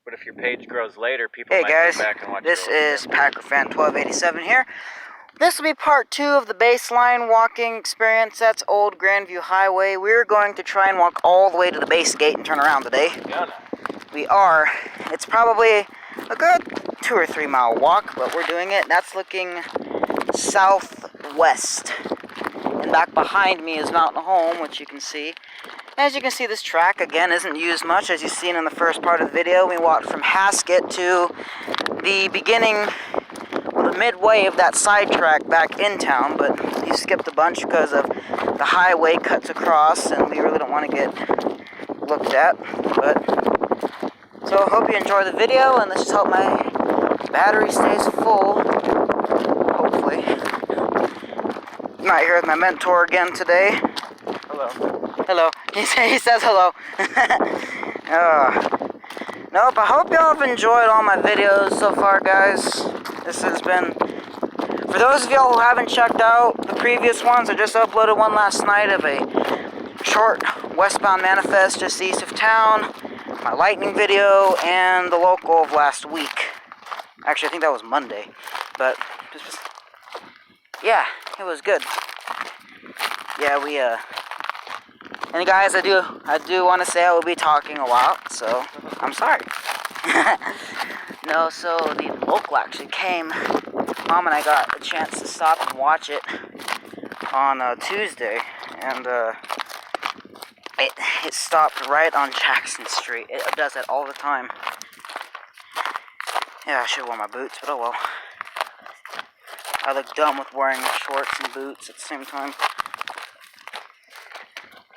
But if your page grows later, people might guys, go back and watch this your old is PackerFan1287 here. This will be part 2 of the baseline walking experience. That's Old Grandview HWY. We're going to try and walk all the way to the base gate and turn around today. We are. It's probably a good 2 or 3 mile walk, but we're doing it. That's looking southwest. And back behind me is Mountain Home, which you can see. As you can see, this track, again, isn't used much. As you've seen in the first part of the video, we walked from Haskett to the beginning, well, the midway of that side track back in town, but you skipped a bunch because of the highway cuts across, and we really don't want to get looked at. But so, hope you enjoy the video, and let's just hope my battery stays full, hopefully. I'm out here with my mentor again today. Hello. Hello. He says hello. Nope, I hope y'all have enjoyed all my videos so far, guys. This has been... For those of y'all who haven't checked out the previous ones, I just uploaded one last night of a short westbound manifest just east of town, my lightning video, and the local of last week. Actually, I think that was Monday. But, yeah, it was good. Yeah, and guys, I do want to say I will be talking a lot, so I'm sorry. No, so the local actually came. Mom and I got a chance to stop and watch it on Tuesday, and it stopped right on Jackson Street. It does that all the time. Yeah, I should have worn my boots, but oh well. I look dumb with wearing shorts and boots at the same time.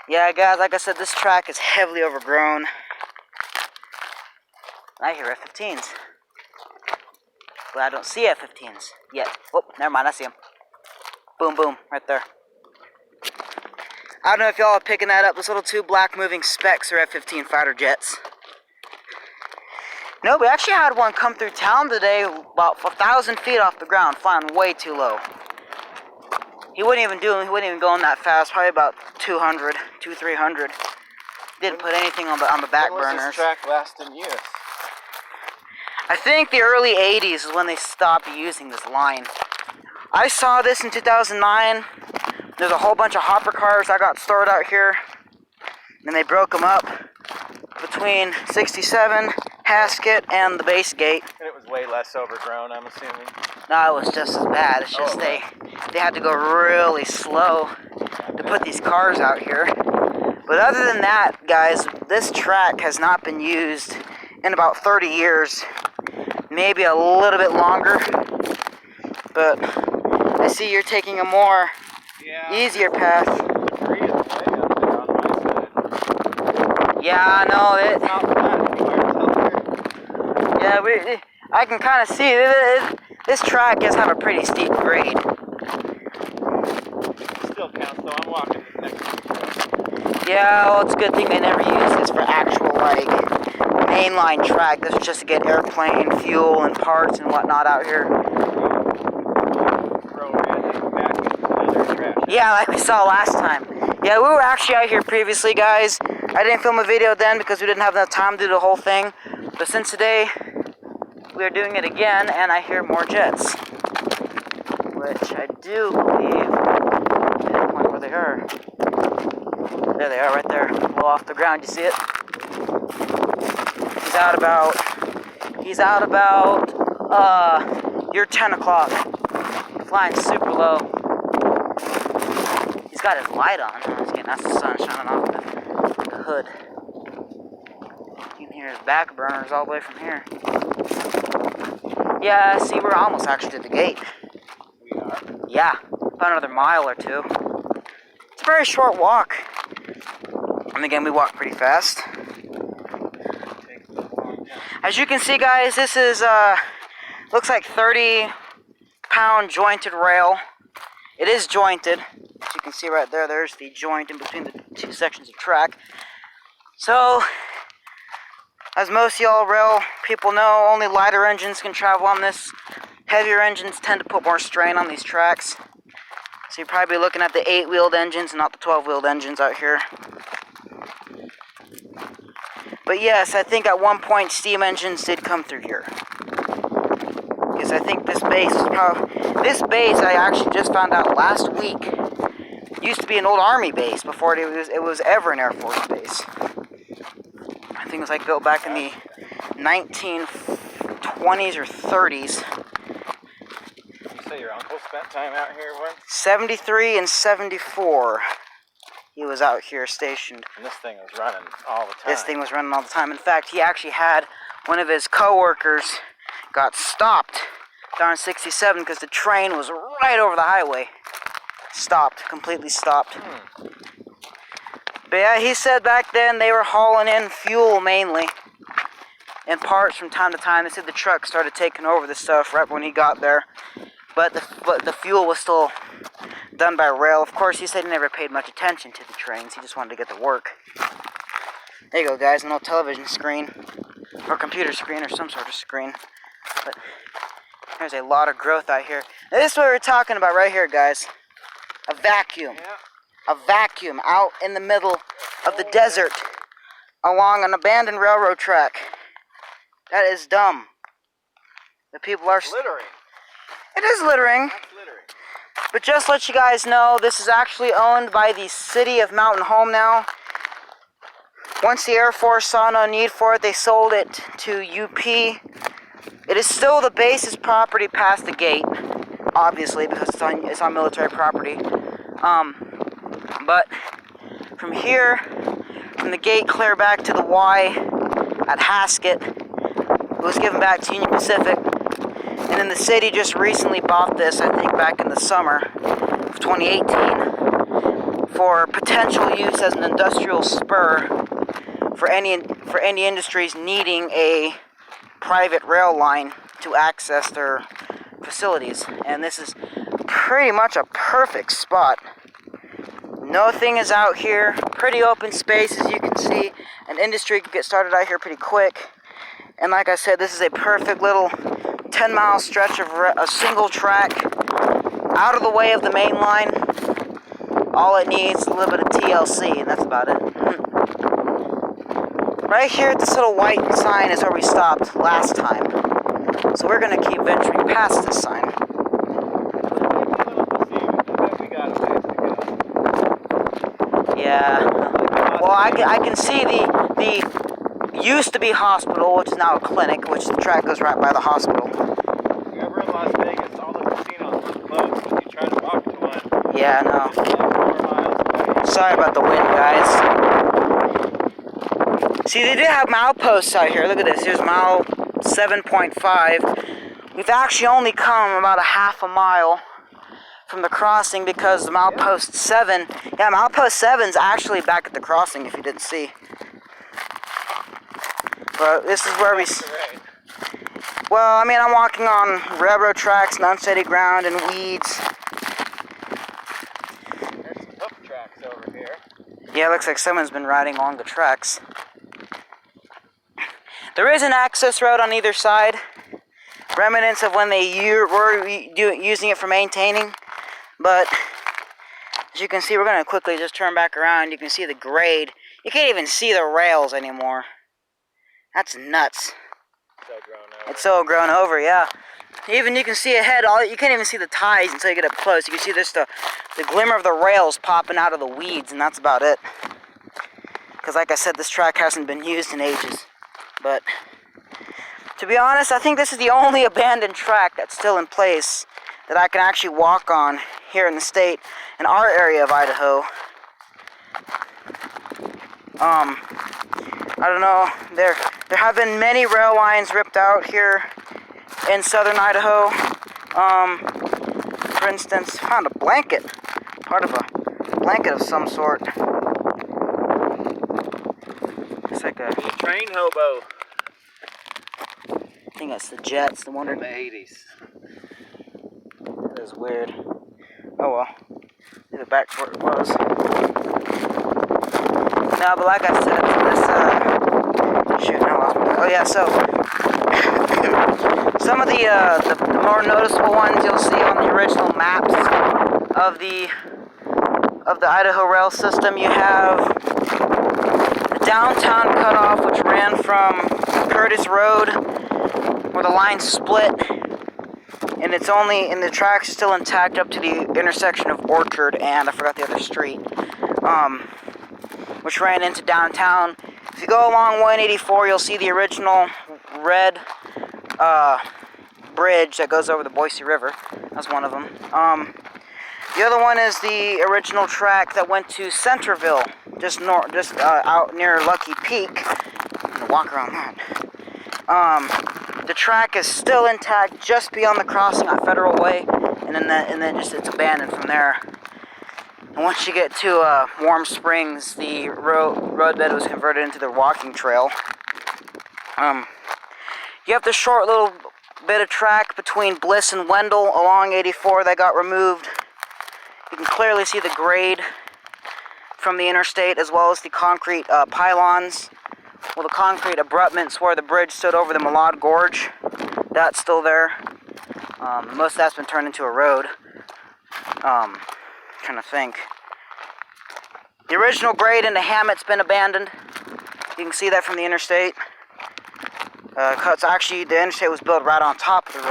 Yeah, guys, like I said, this track is heavily overgrown. I hear F-15s. But I don't see F-15s yet. Oh, never mind, I see them. Boom, boom, right there. I don't know if y'all are picking that up. Those little 2 black moving specks are F-15 fighter jets. No, we actually had one come through town today, about 1,000 feet off the ground, flying way too low. He wouldn't even going that fast, probably about 200, 300. Didn't put anything on the back burners. When was this track last in use? I think the early 80s is when they stopped using this line. I saw this in 2009. There's a whole bunch of hopper cars that got stored out here. And they broke them up between 67, Haskett, and the base gate. And it was way less overgrown, I'm assuming. No, it was just as bad. It's just they had to go really slow to put these cars out here. But other than that, guys, this track has not been used in about 30 years. Maybe a little bit longer. But I see you're taking a more easier path. Yeah, I know it. Yeah, I can kind of see it. This track does have a pretty steep grade. Still counts, though. I'm walking this next one. Yeah, well, it's a good thing they never use this for actual, like, mainline track. This is just to get airplane fuel and parts and whatnot out here. Yeah, like we saw last time. Yeah, we were actually out here previously, guys. I didn't film a video then because we didn't have enough time to do the whole thing. But since today, we are doing it again, and I hear more jets. Which I do believe, I wonder where they are. There they are, right there, low off the ground. You see it? He's out about, you're 10 o'clock. Flying super low. He's got his light on. That's the sun shining off the hood. You can hear his back burners all the way from here. Yeah, see, we're almost actually to the gate. We are? Yeah, about another mile or 2. It's a very short walk. And again, we walk pretty fast. As you can see, guys, this is, looks like 30-pound jointed rail. It is jointed. As you can see right there, there's the joint in between the 2 sections of track. So, as most y'all rail people know, only lighter engines can travel on this. Heavier engines tend to put more strain on these tracks. So you're probably looking at the 8-wheeled engines, not the 12-wheeled engines out here. But yes, I think at one point steam engines did come through here. Because I think this base is probably... This base, I actually just found out last week, used to be an old Army base before it was ever an Air Force base. I think it was like built back in the 1920s or 30s. You say your uncle spent time out here when? 73 and 74. He was out here stationed. And this thing was running all the time. This thing was running all the time. In fact, he actually had one of his co-workers got stopped down 67 because the train was right over the highway. Stopped, completely stopped. But yeah, he said back then they were hauling in fuel mainly and parts from time to time. They said the truck started taking over the stuff right when he got there. But the fuel was still done by rail. Of course, he said he never paid much attention to the trains. He just wanted to get to work. There you go, guys, an old television screen. Or computer screen or some sort of screen. But there's a lot of growth out here. Now, this is what we're talking about right here, guys. A vacuum. Yeah. A vacuum out in the middle of the desert along an abandoned railroad track. That is dumb. The people are... Littering. It is littering. That's littering. But just to let you guys know, this is actually owned by the city of Mountain Home now. Once the Air Force saw no need for it, they sold it to UP. It is still the base's property past the gate, obviously, because it's on military property. But from here, from the gate clear back to the Y at Haskett, it was given back to Union Pacific. And then the city just recently bought this, I think back in the summer of 2018, for potential use as an industrial spur for any industries needing a private rail line to access their facilities. And this is pretty much a perfect spot. Nothing is out here, pretty open space as you can see. An industry can get started out here pretty quick. And like I said, this is a perfect little 10-mile stretch of a single track out of the way of the main line. All it needs is a little bit of TLC, and that's about it. Right here at this little white sign is where we stopped last time. So we're going to keep venturing past this sign. Yeah. Well, I can see the used to be hospital, which is now a clinic, which the track goes right by the hospital. If you're ever in Las Vegas, all the casinos look closed when you try to walk to one. Yeah, I know. 4 miles away. Sorry about the wind, guys. See, they did have mileposts out here. Look at this. Here's mile 7.5. We've actually only come about a half a mile from the crossing because the milepost 7... Yeah, milepost 7's actually back at the crossing, if you didn't see. But this is where we... Well, I mean, I'm walking on railroad tracks and unsteady ground and weeds. There's some hoof tracks over here. Yeah, it looks like someone's been riding along the tracks. There is an access road on either side. Remnants of when they were using it for maintaining. But, as you can see, we're going to quickly just turn back around. You can see the grade. You can't even see the rails anymore. That's nuts. So grown over. It's so grown over, yeah. Even you can see ahead, you can't even see the ties until you get up close. You can see just the glimmer of the rails popping out of the weeds, and that's about it. Because like I said, this track hasn't been used in ages. But, to be honest, I think this is the only abandoned track that's still in place that I can actually walk on here in the state, in our area of Idaho. I don't know, there have been many rail lines ripped out here in southern Idaho. For instance, I found a blanket, part of a blanket of some sort. It's like a train hobo. I think that's the Jets, the one From the 80s. That is weird. Oh well. Leave it back where it was. No, but like I said, shoot, I lost my... Oh yeah, so some of the more noticeable ones you'll see on the original maps of the Idaho rail system. You have the downtown cutoff, which ran from Curtis Road, where the line split, and the track's still intact up to the intersection of Orchard and I forgot the other street, which ran into downtown. If you go along 184, you'll see the original red bridge that goes over the Boise River. That's one of them. The other one is the original track that went to Centerville, just out near Lucky Peak. I'm gonna walk around that. The track is still intact just beyond the crossing on Federal Way, and then it's abandoned from there. And once you get to Warm Springs, the roadbed was converted into the walking trail. You have the short little bit of track between Bliss and Wendell along 84 that got removed. You can clearly see the grade from the interstate, as well as the concrete pylons. Well, the concrete abruptments where the bridge stood over the Malad Gorge, that's still there. Most of that's been turned into a road. Trying to think. The original grade into Hammett's been abandoned. You can see that from the interstate. Actually, the interstate was built right on top of the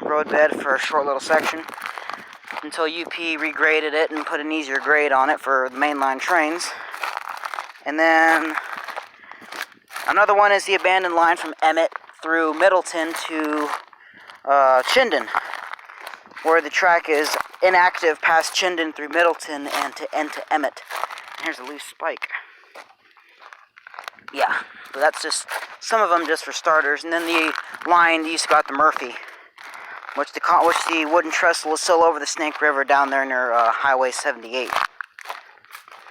roadbed for a short little section, until UP regraded it and put an easier grade on it for the mainline trains. And then another one is the abandoned line from Emmett through Middleton to Chinden, where the track is inactive past Chinden through Middleton and to Emmett. And here's a loose spike. Yeah, but that's just some of them just for starters. And then the line used to go out to Murphy, which the wooden trestle is still over the Snake River down there near Highway 78.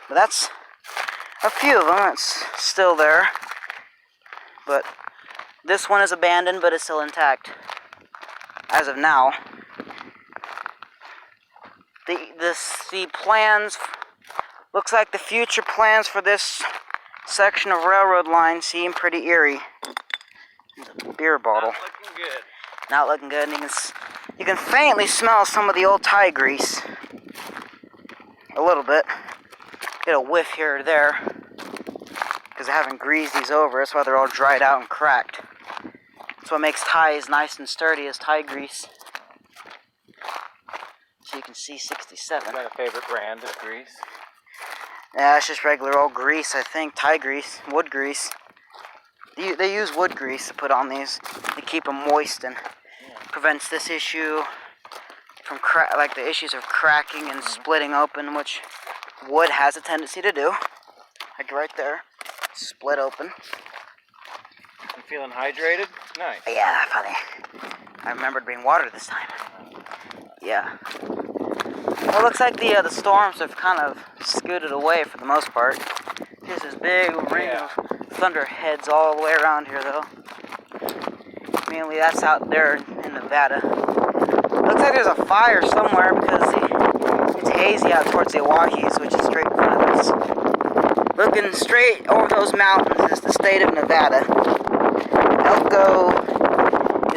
But that's a few of them that's still there. But this one is abandoned, but it's still intact as of now. The plans, looks like the future plans for this section of railroad line seem pretty eerie. There's a beer bottle. Not looking good. Not looking good. And you can faintly smell some of the old tie grease. A little bit. Get a whiff here or there, because I haven't greased these over. That's why they're all dried out and cracked. That's what makes ties nice and sturdy, is tie grease. So you can see 67. Is that a favorite brand of grease? Yeah, it's just regular old grease, I think. Tie grease, wood grease. They use wood grease to put on these to keep them moist, and prevents this issue from like the issues of cracking and splitting open, which wood has a tendency to do. Like right there, split open. You feeling hydrated? Nice. Yeah, funny. I remembered being watered this time. Yeah. Well, it looks like the storms have kind of scooted away for the most part. Here's this big ring of thunderheads all the way around here, though. Mainly that's out there in Nevada. Looks like there's a fire somewhere, because it's hazy out towards the Oahu's, which is straight in front of us. Looking straight over those mountains is the state of Nevada. Elko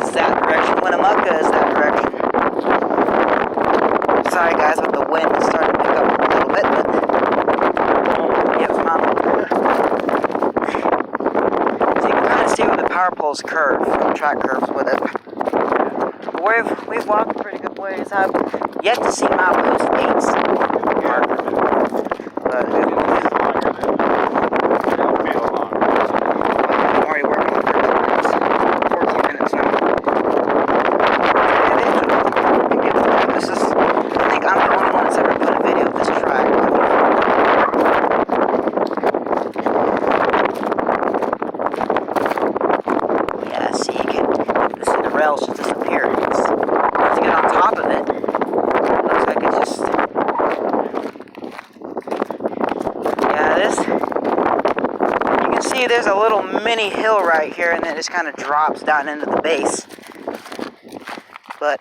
is that direction. Winnemucca is that direction. Sorry guys, but the wind is starting to pick up a little bit, but yeah, it's not. So you can kind of see where the power poles curve, the track curves with it. But we've walked a pretty good ways. I've yet to see milepost 8's marker. But I'm already working on 14 minutes now. I think I'm the only one that's ever put a video of this track. Yeah, see, you can see the rails just disappear. Once you get on top of it, it looks like it's just... Yeah, this... You can see there's a little mini hill right here, and then it just kind of drops down into the base. But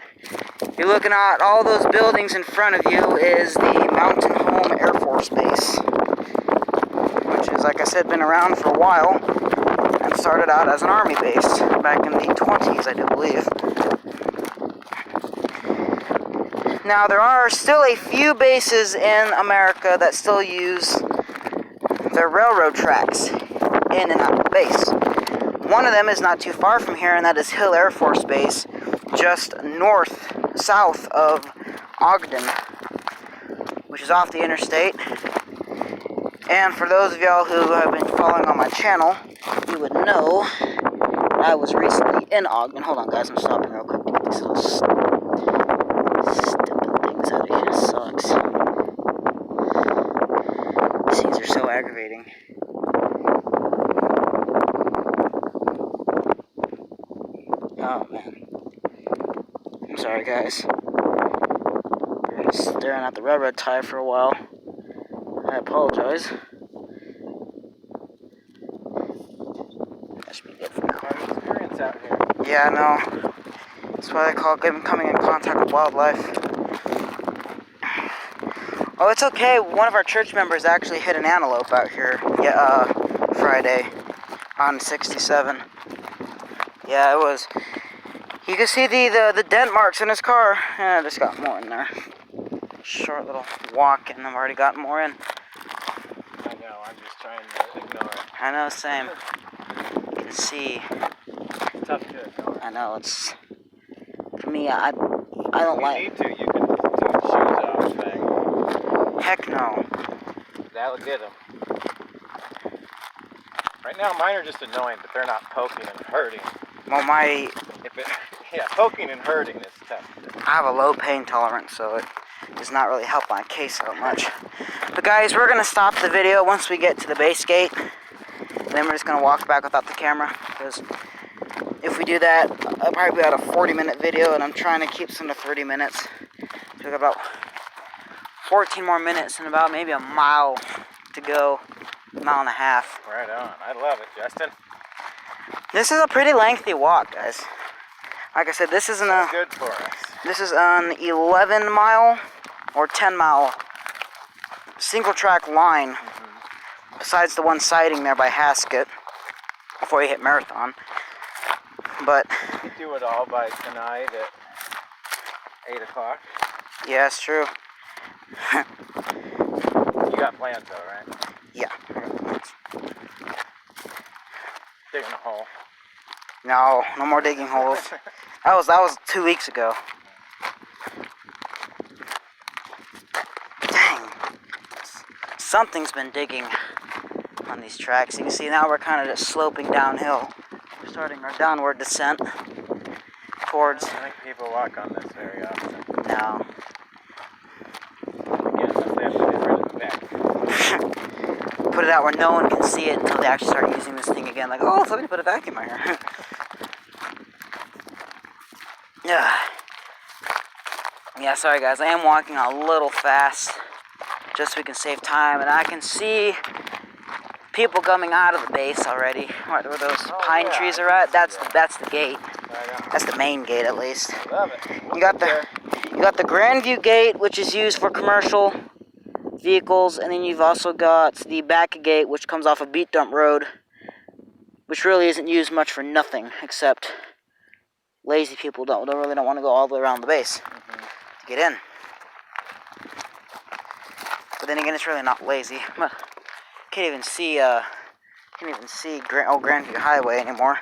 you're looking at all those buildings in front of you is the Mountain Home Air Force Base, which is, like I said, been around for a while and started out as an army base back in the 20s, I do believe. Now, there are still a few bases in America that still use They're railroad tracks in and out of the base. One of them is not too far from here, and that is Hill Air Force Base, just south of Ogden, which is off the interstate. And for those of y'all who have been following on my channel, you would know I was recently in Ogden. Hold on, guys, I'm stopping real quick to get these little stupid things out of here. Sucks. These things are so aggravating. Oh, man. I'm sorry, guys. Been staring at the railroad tie for a while. I apologize. That should be good for now. Quite an experience out here. Yeah, I know. That's why they call it coming in contact with wildlife. Oh, it's okay. One of our church members actually hit an antelope out here. Yeah, Friday on 67. Yeah, it was. You can see the dent marks in his car. Yeah, I just got more in there. Short little walk, and I've already gotten more in. I know. I'm just trying to ignore it. I know, same. You can see. Tough to ignore. I know, it's. For me, I don't like. You need to. You can take your shoes off, thing. Heck no. That'll get them. Right now, mine are just annoying, but they're not poking and hurting. Well, Yeah, poking and hurting is tough. I have a low pain tolerance, so it does not really help my case out much. But guys, we're going to stop the video once we get to the base gate. And then we're just going to walk back without the camera. Because if we do that, I'll probably be at a 40-minute video, and I'm trying to keep some to 30 minutes. So we got about 14 more minutes and about maybe a mile to go. A mile and a half. Right on. I love it, Justin. This is a pretty lengthy walk, guys. Like I said, this isn't a... Good for us. This is an 11-mile or 10-mile single-track line, besides the one siding there by Haskett, before you hit Marathon. But... You could do it all by tonight at 8 o'clock. Yeah, that's true. You got plans, though, right? Yeah. Digging a hole. No, no more digging holes. That was 2 weeks ago. Dang. Something's been digging on these tracks. You can see now we're kind of just sloping downhill. We're starting our downward descent towards... I don't think people walk on this very often. No. Again, unless they have to get rid of the back. Put it out where no one can see it until they actually start using this thing again. Like, oh, somebody put a vacuum out here. Yeah, sorry guys, I am walking a little fast just so we can save time, and I can see people coming out of the base already. Where those pine trees are at, that's the gate. That's the main gate, at least. Love it. You got the Grandview gate, which is used for commercial vehicles, and then you've also got the back gate, which comes off a beat dump road, which really isn't used much for nothing except lazy people don't really want to go all the way around the base to get in. But then again, it's really not lazy. Can't even see Old Grandview Highway anymore.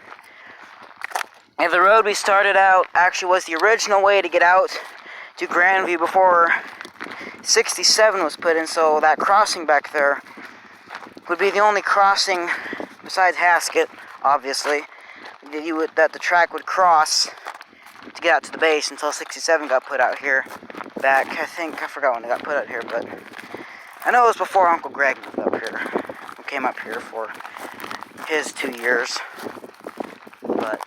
And the road we started out actually was the original way to get out to Grandview before 67 was put in, so that crossing back there would be the only crossing besides Haskett, obviously, that the track would cross to get out to the base until 67 got put out here back. I forgot when it got put out here, but I know it was before Uncle Greg moved up here. Who came up here for his 2 years. But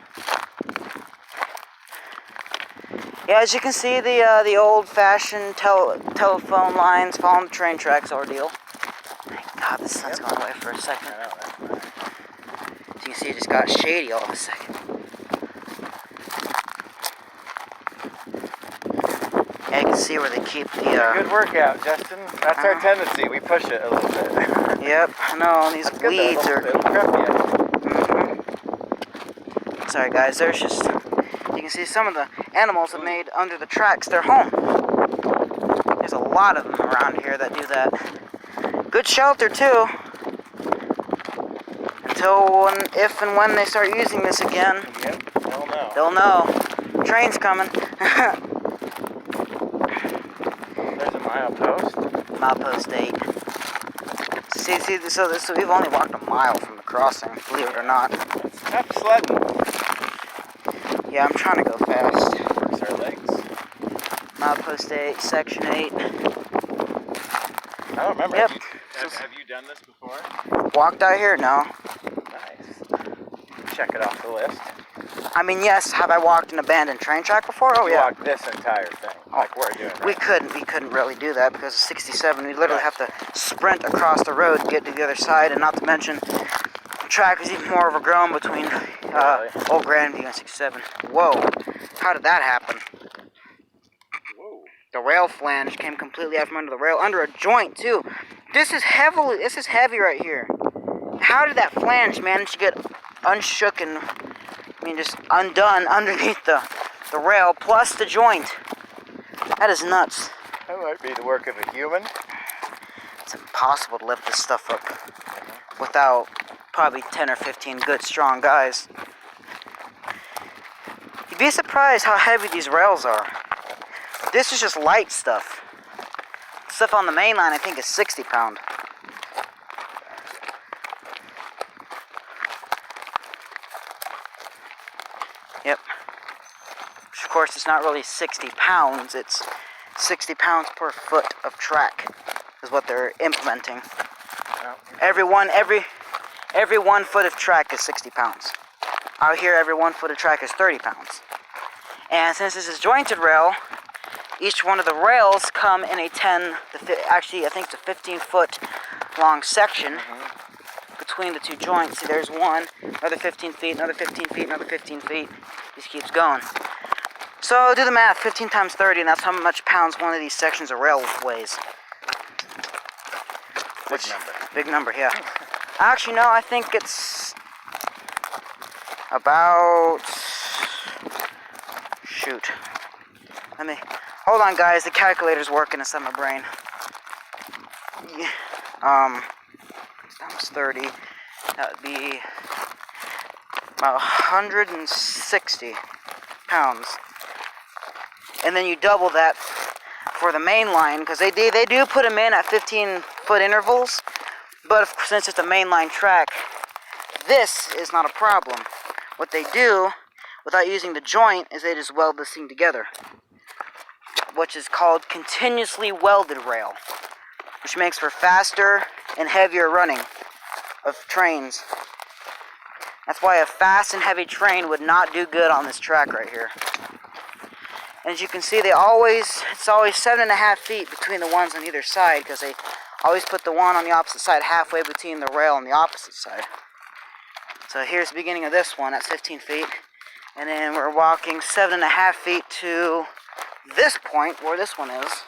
yeah, as you can see, the old-fashioned telephone lines following the train tracks ordeal. Thank God the sun's gone away for a second. As you can see, it just got shady all of a second. Yeah, you can see where they keep the... Good workout, Justin. That's our tendency. We push it a little bit. Yep, I know. These weeds are... Sorry, guys. There's just... You can see some of the animals have made under the tracks their home. There's a lot of them around here that do that. Good shelter, too. So if and when they start using this again, Yep, they'll know. they'll know. Train's coming. There's a milepost. Milepost 8. See, so we've only walked a mile from the crossing, believe it or not. Tough sledding. Yeah, I'm trying to go fast. Works our legs. Milepost 8, section 8. I don't remember. Yep. Have you done this before? Walked out here? No. Nice. Check it off the list. I mean, yes. Have I walked an abandoned train track before? Oh, You yeah. walked this entire thing, like we're doing right We couldn't really do that because of 67. We literally have to sprint across the road to get to the other side, and not to mention, the track is even more overgrown between Old Grandview and 67. Whoa, how did that happen? Whoa. The rail flange came completely out from under the rail, under a joint too. This is heavy right here. How did that flange manage to get unshook, just undone underneath the rail, plus the joint? That is nuts. That might be the work of a human. It's impossible to lift this stuff up without probably 10 or 15 good, strong guys. You'd be surprised how heavy these rails are. This is just light stuff. Stuff on the main line I think is 60 pound. Yep. Which of course it's not really 60 pounds, it's 60 pounds per foot of track is what they're implementing. Every one foot of track is 60 pounds. Out here, every 1 foot of track is 30 pounds. And since this is jointed rail, each one of the rails come in a actually I think it's a 15 foot long section between the two joints. See, there's one, another 15 feet, another 15 feet, another 15 feet. Just keeps going. So do the math, 15 times 30, and that's how much pounds one of these sections of rail weighs. Big number, yeah. Actually, no, I think it's about, shoot. Hold on guys, the calculator's working inside my brain. Times 30, that would be about 160 pounds. And then you double that for the main line, because they do put them in at 15 foot intervals, but since it's a mainline track, this is not a problem. What they do, without using the joint, is they just weld this thing together, which is called continuously welded rail, which makes for faster and heavier running of trains. That's why a fast and heavy train would not do good on this track right here. And as you can see, it's always 7.5 feet between the ones on either side, because they always put the one on the opposite side halfway between the rail on the opposite side. So here's the beginning of this one, that's 15 feet. And then we're walking 7.5 feet to this point where this one is,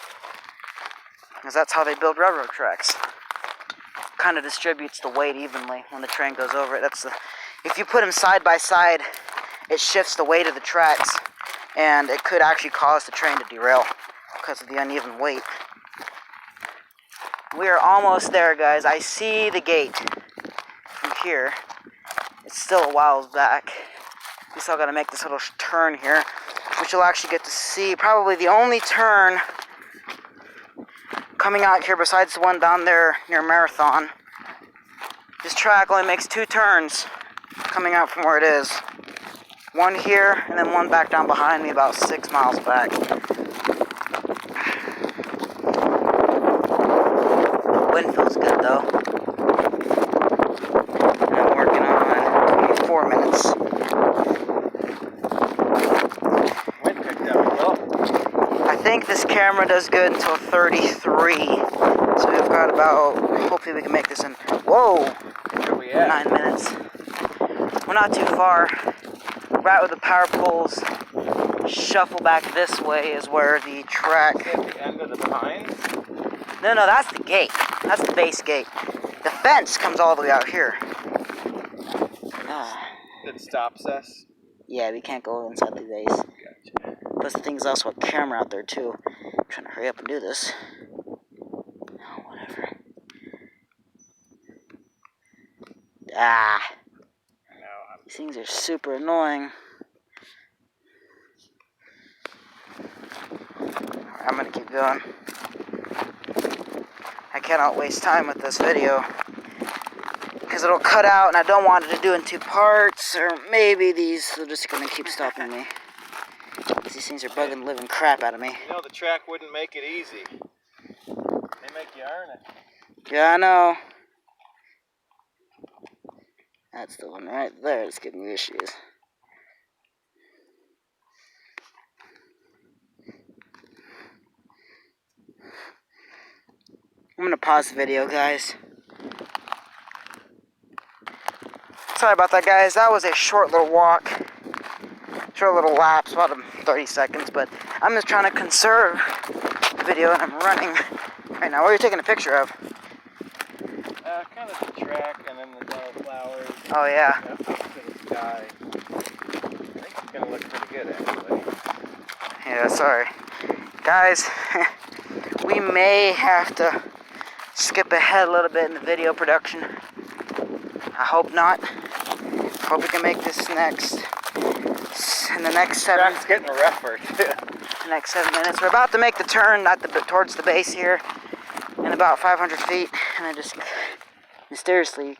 because that's how they build railroad tracks. Kind of distributes the weight evenly when the train goes over it. If you put them side by side, it shifts the weight of the tracks, and it could actually cause the train to derail because of the uneven weight. We are almost there, guys. I see the gate from here. It's still a while back. We still got to make this little turn here, which you'll actually get to see. Probably the only turn coming out here besides the one down there near Marathon. This track only makes 2 turns coming out from where it is. One here, and then one back down behind me about 6 miles back. Wind feels good though. And I'm working on 24 minutes. Wind picked up well. I think this camera does good until 33. So we've got about, hopefully we can make this in, whoa, Where are we at? 9 minutes. We're not too far. Right where the power poles shuffle back this way is where the track... Is that the end of the pines? No, that's the gate. That's the base gate. The fence comes all the way out here. That stops us? Yeah, we can't go inside the base. Gotcha. Plus the thing's also a camera out there too. I'm trying to hurry up and do this. Oh, whatever. These things are super annoying. I'm gonna keep going. I cannot waste time with this video because it'll cut out, and I don't want it to do in 2 parts, or maybe these are just gonna keep stopping me. These things are bugging the living crap out of me. You know, the track wouldn't make it easy. They make you earn it. Yeah, I know. That's the one right there that's giving me issues. I'm gonna pause the video, guys. Sorry about that, guys. That was a short little walk. Short little lapse, about 30 seconds, but I'm just trying to conserve the video, and I'm running right now. What are you taking a picture of? Kind of the track and then the flowers. Oh, yeah. Up to the sky. I think it's going to look pretty good, actually. Yeah, sorry. Guys, we may have to skip ahead a little bit in the video production. I hope not. Hope we can make this in the next 7 Track's getting rougher. the next 7 minutes. We're about to make the turn towards the base here in about 500 feet, and I just mysteriously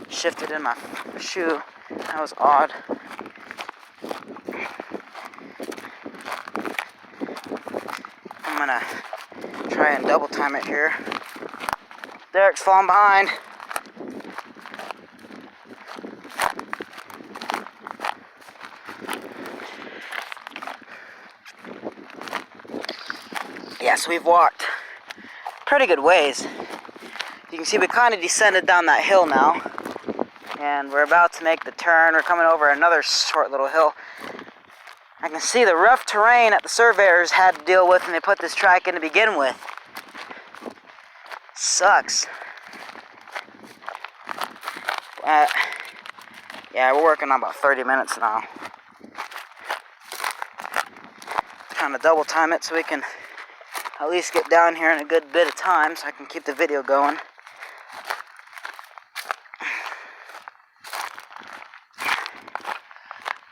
shifted in my shoe. That was odd. I'm gonna try and double time it here. Derek's falling behind. Yes, we've walked pretty good ways. You can see we kind of descended down that hill now, and we're about to make the turn. We're coming over another short little hill. I can see the rough terrain that the surveyors had to deal with when they put this track in to begin with. Sucks. Yeah, we're working on about 30 minutes now. Kind of double time it so we can at least get down here in a good bit of time so I can keep the video going.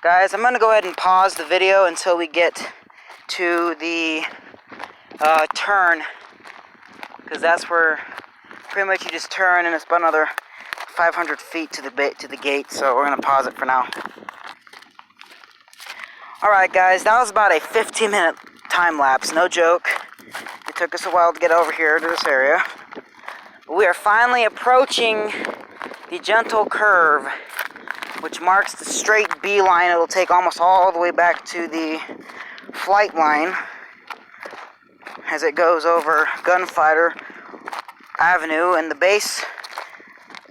Guys, I'm going to go ahead and pause the video until we get to the turn, because that's where pretty much you just turn, and it's about another 500 feet to the gate, so we're going to pause it for now. Alright guys, that was about a 15-minute time lapse, no joke. It took us a while to get over here to this area. But we are finally approaching the gentle curve, which marks the straight B line. It'll take almost all the way back to the flight line as it goes over Gunfighter Avenue and the base,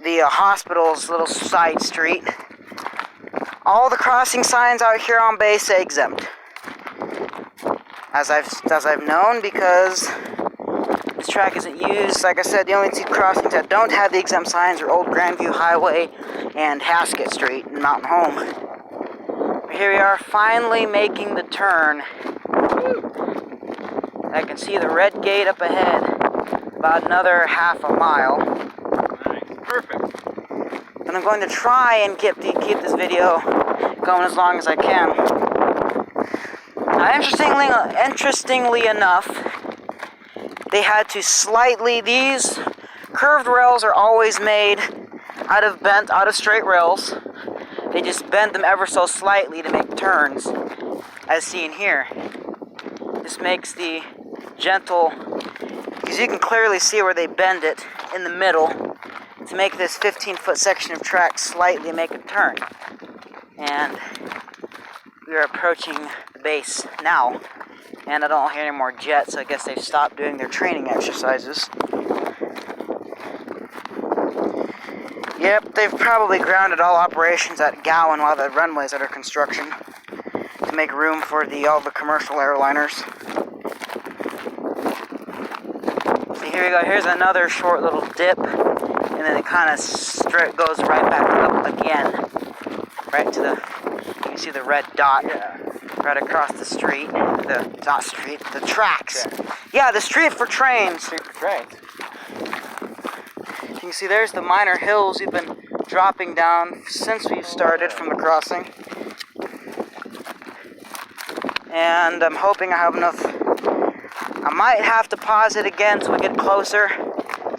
the hospital's little side street. All the crossing signs out here on base say exempt, as I've known, because this track isn't used. Like I said, the only 2 crossings that don't have the exempt signs are Old Grandview HWY and Haskett Street in Mountain Home. But here we are, finally making the turn. I can see the red gate up ahead, about another half a mile. Nice, perfect. And I'm going to try and keep this video going as long as I can. Now, interestingly enough, they had to these curved rails are always made out of straight rails. They just bend them ever so slightly to make turns, as seen here. This makes the gentle, because you can clearly see where they bend it in the middle to make this 15-foot section of track slightly make a turn. And we are approaching the base now, and I don't hear any more jets, so I guess they've stopped doing their training exercises. Yep, they've probably grounded all operations at Gowan while the runway's under construction to make room for all the commercial airliners. So here we go. Here's another short little dip, and then it kind of goes right back up again, right to you can see the red dot right across the street. The tracks. Yeah, the street for trains. Street for trains. You can see there's the minor hills we've been dropping down since we started from the crossing. And I'm hoping I have enough. I might have to pause it again until we get closer.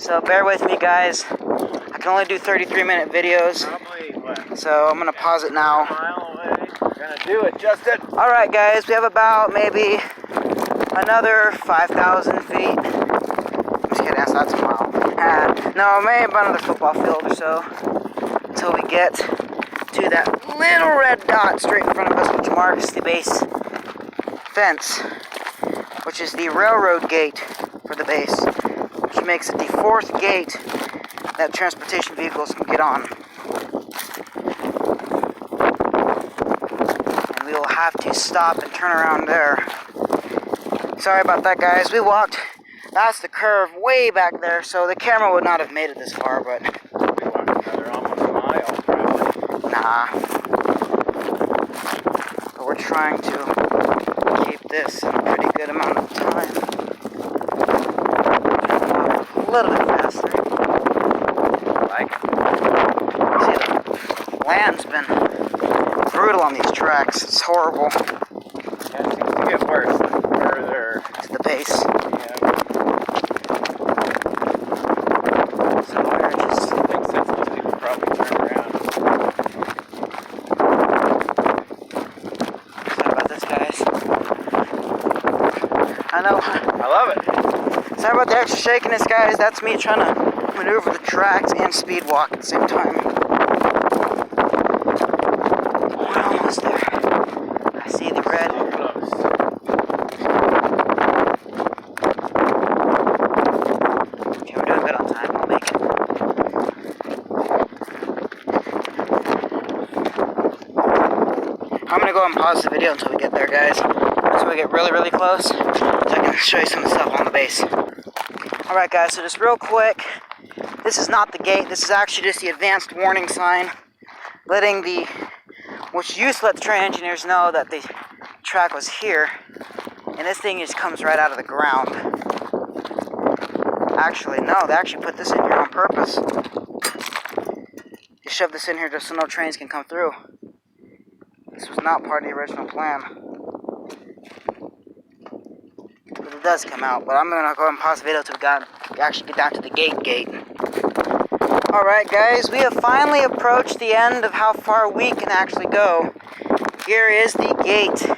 So bear with me, guys. I can only do 33-minute videos. So I'm going to pause it now. We're going to do it, Justin. Alright, guys. We have about maybe another 5,000 feet. I'm just kidding, that's a mile. No, maybe about another football field or so until we get to that little red dot straight in front of us, which marks the base fence, which is the railroad gate for the base, which makes it the 4th gate that transportation vehicles can get on. And we will have to stop and turn around there. Sorry about that, guys. We walked past the curve way back there, so the camera would not have made it this far, but We walked another almost a mile, probably. nah. But we're trying to keep this in a pretty good amount of time. A little bit faster. Like it. See, the land's been brutal on these tracks. It's horrible. Yeah, it seems to get worse the further. To the base. Yeah, So we're just... it makes sense most people probably turn around. Sorry about this, guys. I know. I love it. Sorry about the extra shakiness, guys. That's me trying to maneuver the tracks and speed walk at the same time. We're almost there. I see the red. So close. Okay, we're doing good on time. We'll make it. I'm gonna go and pause the video until we get there, guys. Until we get really, really close, so I can show you some of the stuff on the base. Alright, guys, so just real quick, this is not the gate. This is actually just the advanced warning sign, which used to let the train engineers know that the track was here. And this thing just comes right out of the ground. Actually, no, they actually put this in here on purpose. They shoved this in here just so no trains can come through. This was not part of the original plan. But it does come out. But I'm going to go and pause the video until we actually get down to the gate. Alright, guys, we have finally approached the end of how far we can actually go. Here is the gate.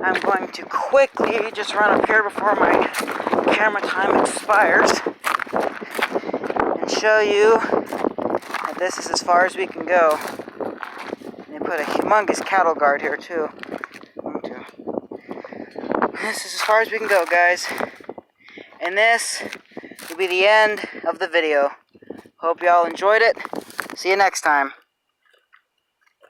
I'm going to quickly just run up here before my camera time expires and show you that this is as far as we can go. They put a humongous cattle guard here too. This is as far as we can go, guys. And this will be the end of the video. Hope y'all enjoyed it. See you next time.